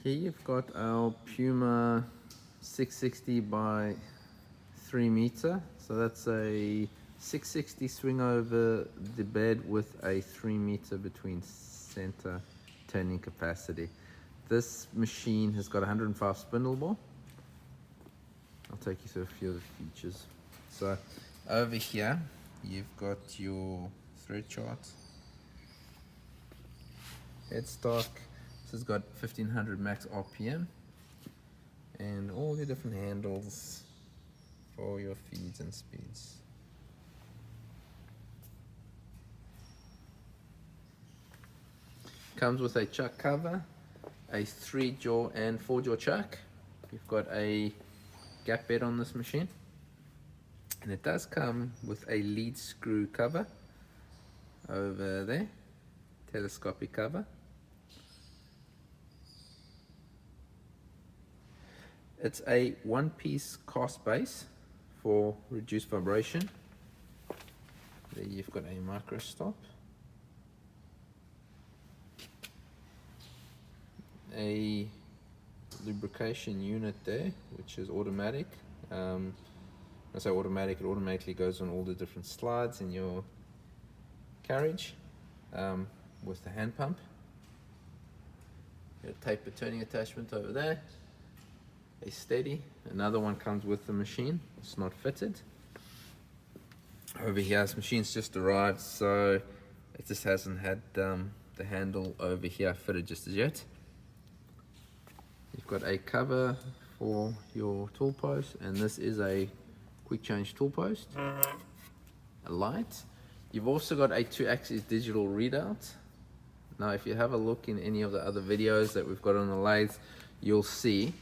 Here you've got our Puma 660 by 3 meter. So that's a 660 swing over the bed with a 3 meter between center turning capacity. This machine has got 105 spindle ball. I'll take you through a few of the features. So over here you've got your thread chart, headstock. This has got 1500 max RPM and all your different handles for your feeds and speeds. Comes with a chuck cover, a 3-jaw and 4-jaw chuck. You've got a gap bed on this machine, and it does come with a lead screw cover over there, telescopic cover. It's a one-piece cast base for reduced vibration. There you've got a micro stop, a lubrication unit there, which is automatic. When I say automatic, it automatically goes on all the different slides in your carriage with the hand pump. Your taper turning attachment over there, a steady. Another one comes with the machine, it's not fitted. Over here, this machine's just arrived, so it just hasn't had the handle over here fitted just as yet. You've got a cover for your tool post, and this is a quick change tool post, a light. You've also got a 2-axis digital readout. Now if you have a look in any of the other videos that we've got on the lathe, you'll see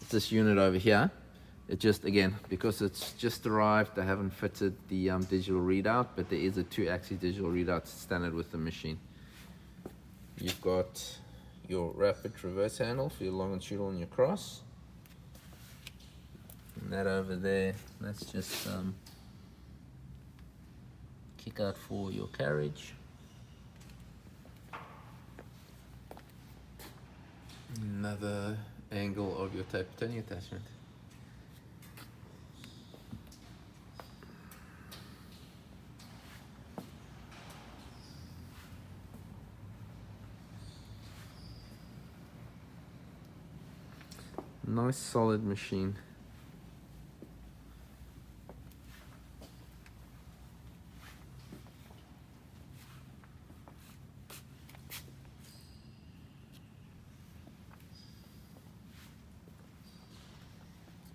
this unit over here. It just, again, because it's just arrived, they haven't fitted the digital readout, but there is a 2-axis digital readout standard with the machine. You've got your rapid reverse handle for your longitudinal and your cross. And that over there, that's just kick out for your carriage. Another angle of your taper turning attachment. Nice solid machine.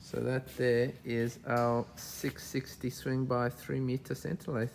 So that there is our 660 swing by 3 meter center lathe.